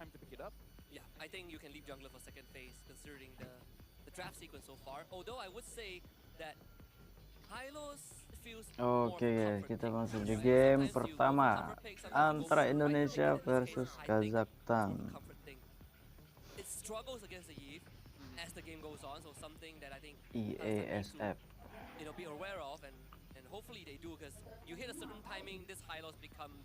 time to pick it up. Yeah, I think you can leave jungler for second phase considering the draft sequence so far. Although I would say that Hylos feels more Oke of a guys, comfort kita pick, masuk di right? game Sometimes you go for pertama comfort pick, sometimes you go for antara the right pick, Indonesia and in this case, versus I think more of a Kazakhstan. comfort thing. It struggles against the Eve as the game goes on, so something that I think Kazakhstan needs to Iesf. be aware of, and hopefully they do, because you hit a certain timing, this high loss becomes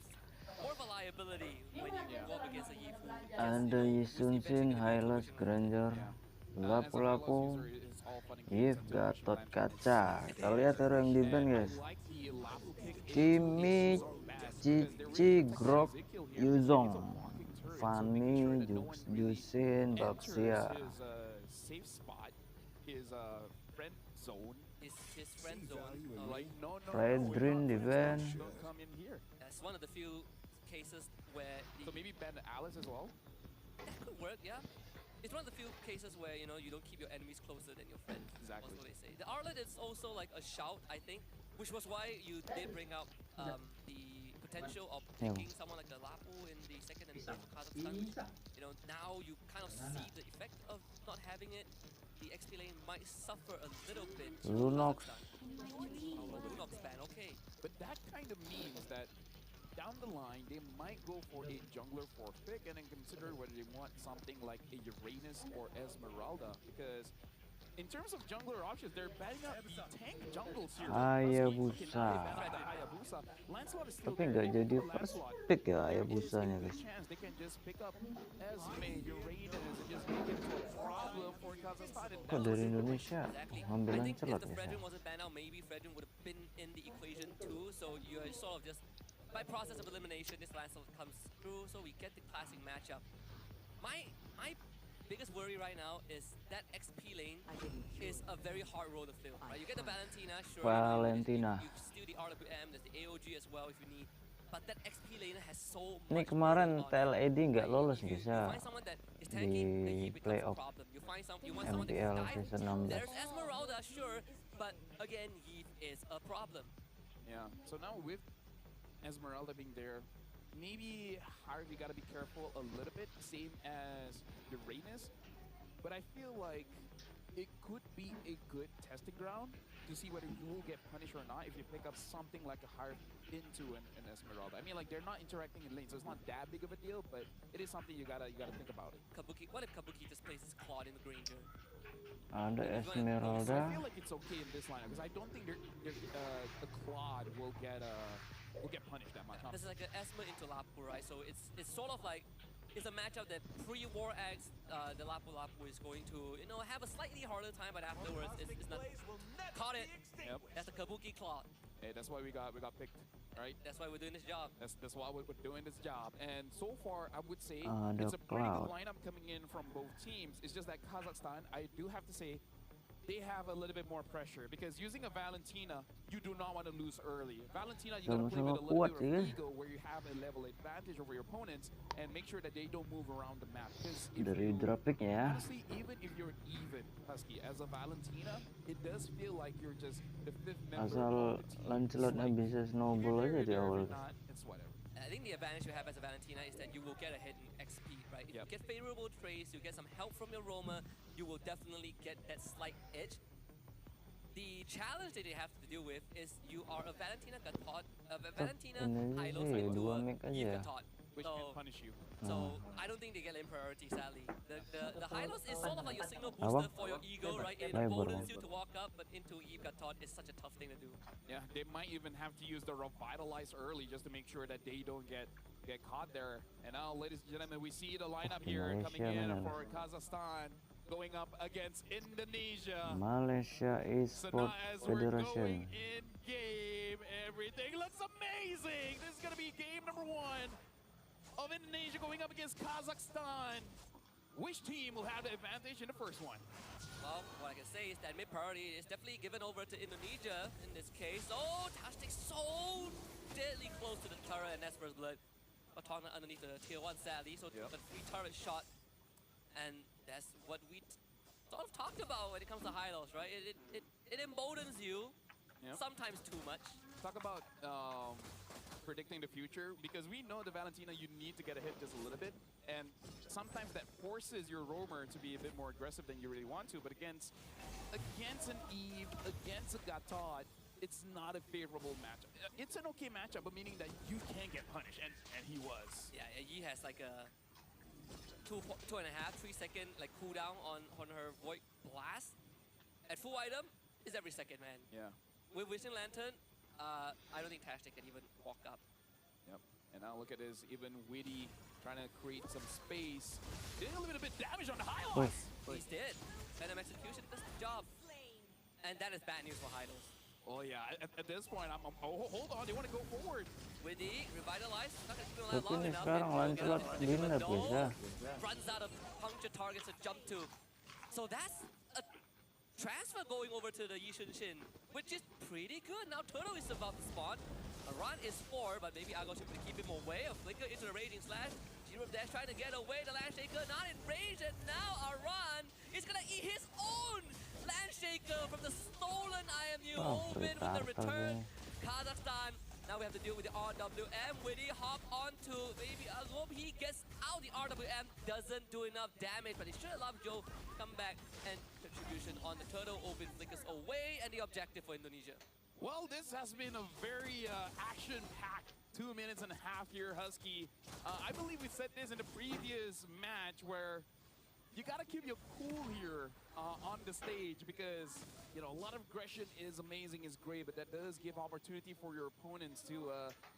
more of a liability when you go up against a Eve who gets, Anda who's eventually Yisunsin, going to be a Hylos, tuition learner. Granger, As a Hylos Lapu-Lapu, user, it's all fun and games Iesf, until Mission Gatot, lands on its Kaca. teeth. Kita lihat hero yang di ban And I guys. like the Lapu kick into Kimi, Iesf's best because they're really Cici, protecting Grok, Ezekiel here. Yuzong, It's a walking turret, so making sure Fanny, that no one really Jusin, enters Baxia. his safe spot, his friend zone. His friend zone, Like, no, Fredrin di ban. don't come in here. that's one of the few cases where So maybe ban Alice as well? that could work, yeah. It's one of the few cases where, you don't keep your enemies closer than your friends. Exactly. That's what they say. The Arlet is also like a shout, I think, which was why you did bring up the potential of picking someone like the Lapu in the second and third for Kazakhstan, which, now you kind of see the effect of not having it. The XP lane might suffer a little bit. Lunox. Lunox ban, okay. But that kind of means that down the line, they might go for a jungler for pick and then consider whether they want something like a Uranus or Esmeralda. Because in terms of jungler options, they're batting out the tank jungles here. Hayabusa. Hayabusa. Lancelot is still Tapi there. nggak They jadi go for first Lancelot. pick ya There is a Hayabusanya good guys. chance they can just pick up Esme, Uranus, and just make it into a problem for Kazakhstan. And Kok dari Indonesia Exactly. ngambil I think if Lancelot the guys ya? Fredrin wasn't banned out, maybe Fredrin would have been in the equation too. So you're sort of just, by process of elimination, this Lancelot comes through, so we get the classic matchup. My biggest worry right now is that XP lane is a very hard role to fill, right? You get the Valentina, sure. Valentina. You steal the RWM, there's the AOG as well if you need. But that XP lane has so Ini much kemarin burden on it, TLED nggak right? lolos You guys ya find someone that is tanky, the di heat becomes a playoff problem. You want someone that MPL can dive. season 16. There's Esmeralda, sure, but again, heat is a problem. Yeah, so now with Esmeralda being there, maybe Harvey gotta be careful a little bit, same as Uranus. But I feel like it could be a good testing ground to see whether you will get punished or not if you pick up something like a Harvey into an Esmeralda. I mean, like, they're not interacting in lane, so it's not that big of a deal, but it is something you gotta think about it. Kabuki, what if Kabuki just places Claude in the Granger? Ada I Esmeralda. feel like it's okay in this lineup because I don't think the Claude will get punished that much. This is like an Esmer into Lapu, right? So it's sort of like, it's a matchup that pre-War X, the Lapu is going to, have a slightly harder time, but afterwards it's not. Caught it. Yep. That's a Kabuki Claude. Hey, that's why we got picked, right? That's why we're doing this job. That's why we're doing this job. And so far, I would say The it's a pretty good Cloud. lineup coming in from both teams. It's just that Kazakhstan, I do have to say, they have a little bit more pressure because using a Valentina, you do not want to lose early. Valentina, you gotta play with a little bit of ego where you have a level advantage over your opponents and make sure that they don't move around the map. Because Dari drop picknya ya. honestly, even if you're even, Husky, as a Valentina, it does feel like you're just the fifth member Asal of the team. Lancelotnya bisa If snowball you're aja di there, awal. if you're not, it's whatever. I think the advantage you have as a Valentina is that you will get a hit in XP, right? If you get favorable trades, you get some help from your Roma, you will definitely get that slight edge. The challenge that you have to deal with is you are a Valentina Gatot, a Valentina Hylos right to a Eve Gatot. Which can punish you. So I don't think they get lane priority, sadly. The Hylos is sort of like your signal booster for your ego, right? It emboldens you to walk up, but into Eve Gatot is such a tough thing to do. Yeah, they might even have to use the Revitalize early just to make sure that they don't get caught there. And now, ladies and gentlemen, we see the lineup here coming in for Kazakhstan going up against Indonesia. Malaysia So Esports now as we're going Federation. in game, everything looks amazing. This is going to be game number 1 of Indonesia going up against Kazakhstan. Which team will have the advantage in the first one? Well, what I can say is that mid priority is definitely given over to Indonesia in this case. Oh, Tastic so deadly close to the turret, and that's first blood. Batona underneath the tier 1 sadly, so a free turret shot. And that's what we sort of talked about when it comes to Hylos, right? It emboldens you, sometimes too much. Talk about predicting the future, because we know the Valentina, you need to get a hit just a little bit, and sometimes that forces your roamer to be a bit more aggressive than you really want to. But against an Eve, against a Gatot, it's not a favorable matchup. It's an okay matchup, but meaning that you can get punished, and he was. Yeah, Yi has like a 2.5, 3 second like cooldown on her Void Blast. At full item, is every second, man. Yeah. With Vision Lantern, I don't think Tastic can even walk up. Yep. And now look at this, even Witty trying to create some space. Did a little bit of damage on the Hylos. He's dead. Venom Execution does the job. And that is bad news for Hylos. Oh yeah, at this point, hold on, they want to go forward. Witty, Revitalize, not going to keep Tapi long ini enough. sekarang Lancelot dinner bisa. Runs out of puncture targets to jump to. So that's a transfer going over to the Yishun Shin, which is pretty good. Now Turtle is about to spawn. Aran is 4, but maybe Argo should keep him away. A flicker into the Raging Slash. Zero Dash trying to get away. The Landshaker not in range, and now Aran is going to eat his own Landshaker from the stolen IMU. Open with the return. Kazakhstan. Now we have to deal with the RWM. Witty hop onto maybe Argo. He gets out. The RWM doesn't do enough damage, but he should allow Joe come back and contribution on the Turtle. Open flickers away, and the objective for Indonesia. Well, this has been a very action-packed 2.5 minutes here, Husky. I believe we said this in the previous match where you got to keep your cool here on the stage because, you know, a lot of aggression is amazing, is great, but that does give opportunity for your opponents to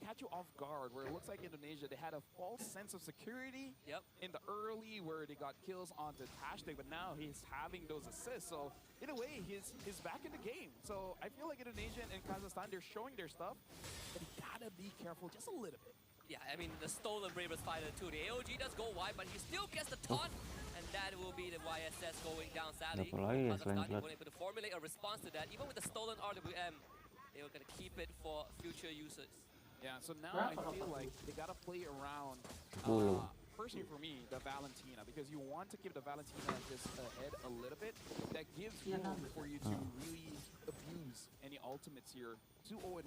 catch you off guard, where it looks like Indonesia, they had a false sense of security in the early where they got kills onto Tastic, but now he's having those assists. So in a way, he's back in the game. So I feel like Indonesia and Kazakhstan, they're showing their stuff, but you gotta be careful just a little bit. Yeah, I mean, the stolen Bravers fighter too. The AOG does go wide, but he still gets the taunt, and that will be the YSS going down, sadly. Kazakhstan were able to formulate a response to that. Even with the stolen RWM, they were going to keep it for future users. Yeah, so now I feel like they got to play around, personally for me, the Valentina, because you want to give the Valentina just ahead a little bit. That gives room for you to really abuse any ultimates here. 2-0-1,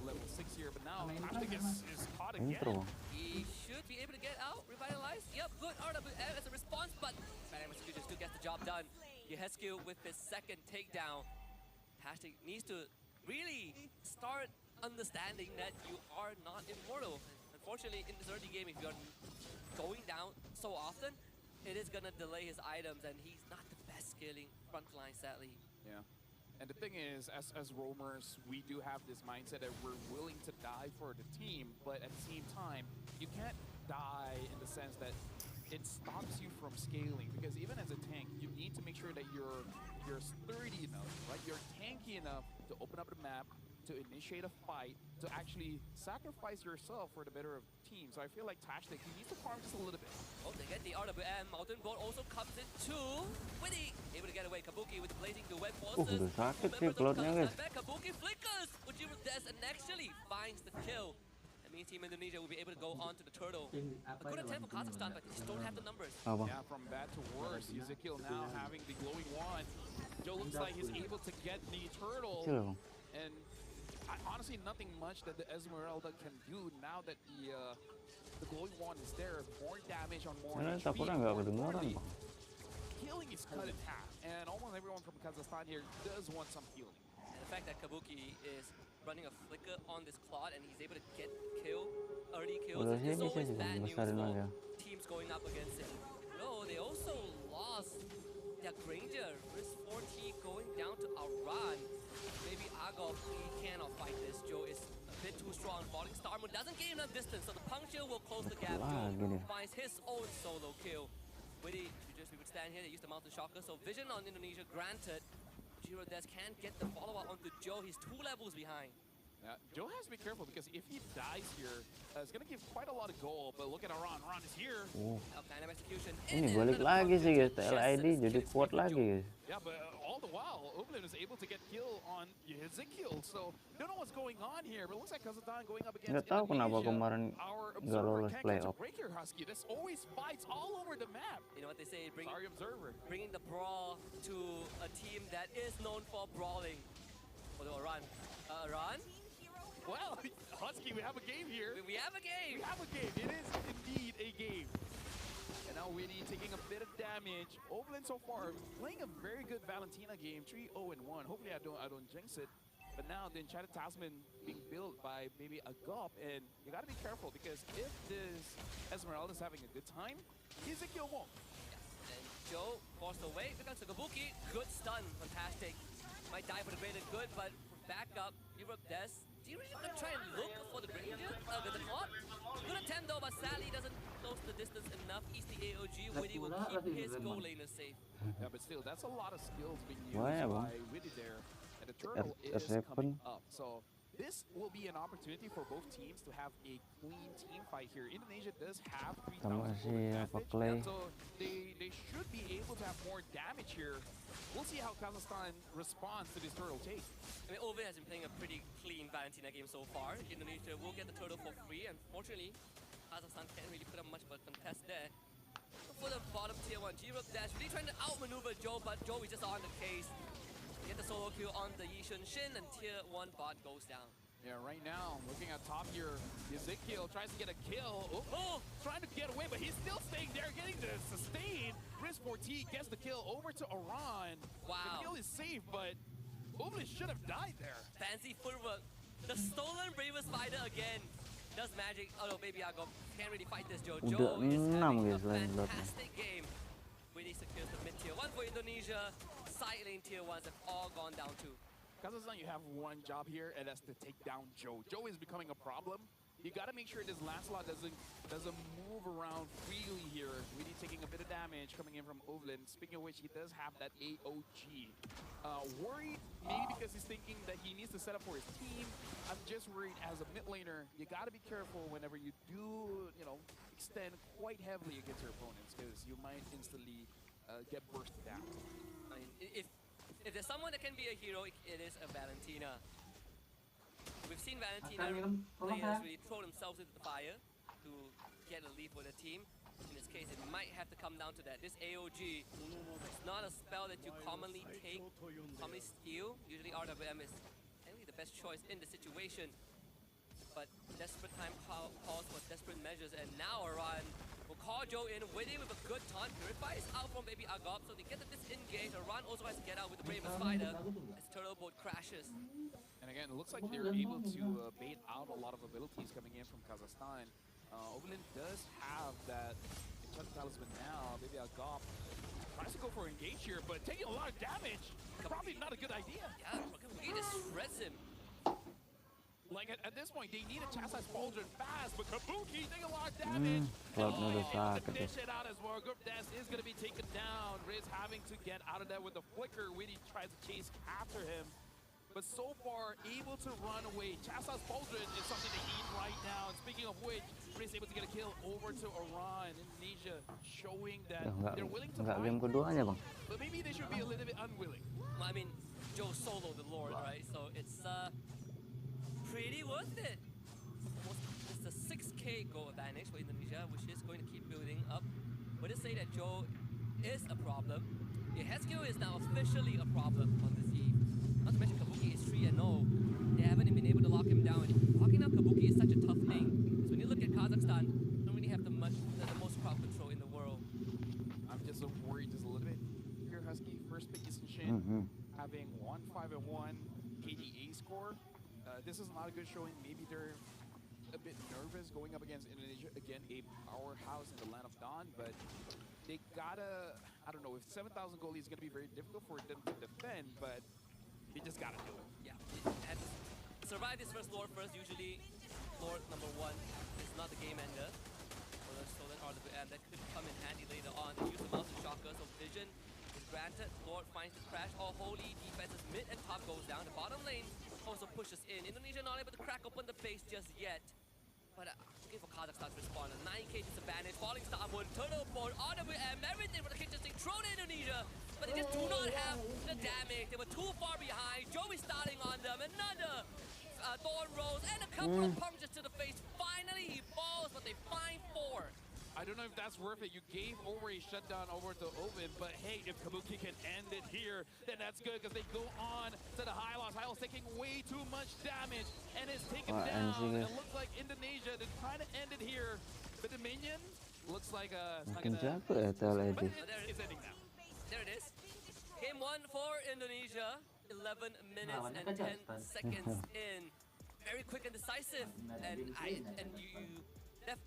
level 6 here, but now Tastic is caught again. He should be able to get out, revitalize. Yep, good RWM as a response, but Venom Execution still gets the job done. Yehescu with his second takedown. Tastic needs to really start understanding that you are not immortal. Unfortunately, in this early game, if you're going down so often, it is going to delay his items, and he's not the best scaling frontline, sadly. Yeah. And the thing is, as roamers, we do have this mindset that we're willing to die for the team, but at the same time, you can't die in the sense that it stops you from scaling, because even as a tank, you need to make sure that you're sturdy enough, right? You're tanky enough to open up the map, to initiate a fight, to actually sacrifice yourself for the better of the team. So I feel like Tastic, he needs to farm just a little bit. Oh, they get the RWM. Mountain Bolt also comes in too. Witty able to get away. Kabuki with blazing the web forces. Udah sakit sih plotnya guys. Kabuki flickers. Ujiro Des and actually finds the kill. That means Team Indonesia will be able to go on to the Turtle. A good attempt for Kazakhstan, but they just don't have the numbers. Yeah, from bad to worse. Ezekiel now having the glowing wand. Joe looks like he's able to get the Turtle. And honestly, nothing much that the Esmeralda can do now that the glowing wand is there. More damage on more HP. Healing is cut in half, and almost everyone from Kazakhstan here does want some healing. And the fact that Kabuki is running a flicker on this Claude and he's able to get early kills, is always bad news for teams going up against him. No, they also lost their Granger. Risk 40 going down to Aran. Maybe Agov, he cannot fight this. Joe is a bit too strong. Falling Star Moon doesn't gain enough distance, so the puncture will close the gap. Joe finds his own solo kill. Witty, we would stand here, they use the Mountain Shocker, so vision on Indonesia granted. Giro Des can't get the follow-up onto Joe, he's 2 levels behind. Yeah, Joe has to be careful because if he dies here, it's going to give quite a lot of gold. But look at Aran. Aran is here. Ini balik lagi sih guys, TLID jadi kuat lagi guys. Yeah, but all the while, Oblin is able to get kill on Ezekiel. So, don't know what's going on here. But it looks like Kazakhstan going up against Nggak tahu kenapa kemarin nggak lolos playoff. There's always fights all over the map. You know what they say? Sorry, Observer. Bringing the brawl to a team that is known for brawling. Although Aran. Aran? Well, Husky, we have a game here. We have a game. We have a game. It is indeed a game. And now Witty taking a bit of damage. Overland so far playing a very good Valentina game, 3-0-1. Hopefully I don't jinx it. But now the Enchanted Talisman being built by maybe a Gop, and you gotta be careful because if this Esmeralda is having a good time, Ezekiel won't. Yes, and Joe forced away because of Kabuki. Good stun, fantastic. Might die for the greater good, but back up. Europe Des. Do you really want to try and look for the Ranger? The clock? Good attempt though, but sadly doesn't close the distance enough. East the AOG. Widdy will keep his goal laner safe. Yeah, but still, that's a lot of skills being used by Widdy there. And the turtle is coming up. So this will be an opportunity for both teams to have a clean team fight here. Indonesia does have 3,000 advantage, so they should be able to have more damage here. We'll see how Kazakhstan responds to this turtle take. I mean, Ove has been playing a pretty clean Valentina game so far. Indonesia will get the turtle for free. Unfortunately, Kazakhstan can't really put up much of a contest there. For the bottom tier 1, G-Rook Dash really trying to outmaneuver Joe, but Joe is just on the case. Get the solo kill on the Yishun Shin, and tier 1 bot goes down. Yeah, right now, looking at top here, Ezekiel tries to get a kill. Oh, trying to get away, but he's still staying there, getting the sustain. Risk 4T gets the kill over to Iran. Wow. The kill is safe, but Ubli should have died there. Fancy footwork. The stolen Bravest Spider again. Does magic. Oh no, baby Agom can't really fight this Joe. Joe is having a fantastic game. Really secures the mid tier 1 for Indonesia. Side lane tier 1s have all gone down too. Kazakhstan, you have one job here, and that's to take down Joe. Joe is becoming a problem. You got to make sure this Lancelot doesn't move around freely here. Really taking a bit of damage coming in from Ovlin. Speaking of which, he does have that AOG. Worried maybe because he's thinking that he needs to set up for his team. I'm just worried as a mid laner, you got to be careful whenever you do, extend quite heavily against your opponents because you might instantly get bursted down. I mean, if there's someone that can be a hero, it is a Valentina. We've seen Valentina players really throw themselves into the fire to get a lead for the team. In this case, it might have to come down to that. This AOG is not a spell that you commonly take, commonly steal. Usually RWM is really the best choice in the situation. But desperate time calls for desperate measures, and now Iran will call Joe in with it with a good taunt. Purify is out from baby Agop, so they get the disengage. Iran also has to get out with the Bravest Spider as Turtle Boat crashes. And again, it looks like they're able to bait out a lot of abilities coming in from Kazakhstan. Oberlin does have that Enchanted Talisman now. Maybe Agop tries to go for engage here, but taking a lot of damage. Probably not a good idea. Yeah, he just shreds him. Like at this point, they need a chastise Pauldron fast, but Kabuki taking a lot of damage. Able to dish it out as well. Gurpdas is going to be taken down. Riz having to get out of that with the flicker. Widdy tries to chase after him. But so far, able to run away. Chastise Pauldron is something they need right now. And speaking of which, Riz able to get a kill over to Iran. Indonesia showing that they're willing to fight. But maybe they should be a little bit unwilling. I mean, Joe solo the Lord, right? So it's pretty worth it. It's a 6k goal advantage for Indonesia, which is going to keep building up. But to say that Joe is a problem, Heskio is now officially a problem on this eve. Not to mention Kabuki is 3-0. They haven't even been able to lock him down. Locking out Kabuki is such a tough thing. Because when you look at Kazakhstan, they don't really have the most crowd control in the world. I'm just worried just a little bit. Here, Husky, first pick is Shin, having 1-5-1 KDA score. This is not a good showing. Maybe they're a bit nervous going up against Indonesia. Again, a powerhouse in the land of Dawn, but they gotta, I don't know, if 7,000 goalie is gonna be very difficult for them to defend, but they just gotta do it. Yeah, and survive this first Lord first. Usually, Lord number 1 is not the game ender. Or the stolen RWM that could come in handy later on. They use the mouse and shocker, so vision is granted. Lord finds the crash. All holy defenses mid and top goes down. The bottom lane also pushes in. Indonesia not able to crack open the base just yet. But looking for Kazakhstan to respond. A 9k disadvantage. Falling Starboard, Turtle Board, RWM, everything for the kitchen sink thrown in Indonesia. But they just do not have the damage. They were too far behind. Joey starting on them. Another Thorn Rose and a couple of punches to the face. Finally he falls, but they find 4. I don't know if that's worth it. You gave over a shutdown over to Ovid, but hey, if Kabuki can end it here, then that's good because they go on to the Hylos. Hylos taking way too much damage and is taken down. And it looks like Indonesia, they're trying to end it here. But the minions Looks like it's not Makin gonna. capek ya TL But ID. it's ending now. There it is. Game 1 for Indonesia. 11 minutes Lawannya and 10 Kazakhstan. seconds in. Very quick and decisive.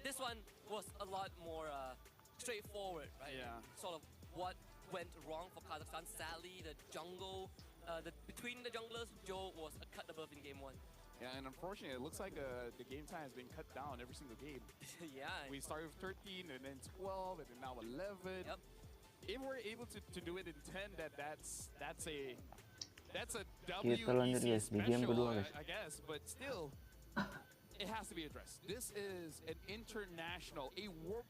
This one was a lot more straightforward, right? Yeah. Sort of what went wrong for Kazakhstan. Sadly, the jungle, between the junglers, Joe was a cut above in game 1. Yeah, and unfortunately, it looks like the game time has been cut down every single game. Yeah. We started with 13, and then 12, and then now 11. Yep. If we're able to do it in 10, that's a Kita lanjut WEC guys di game special, kedua guys. I guess, but still, it has to be addressed. This is an international, a world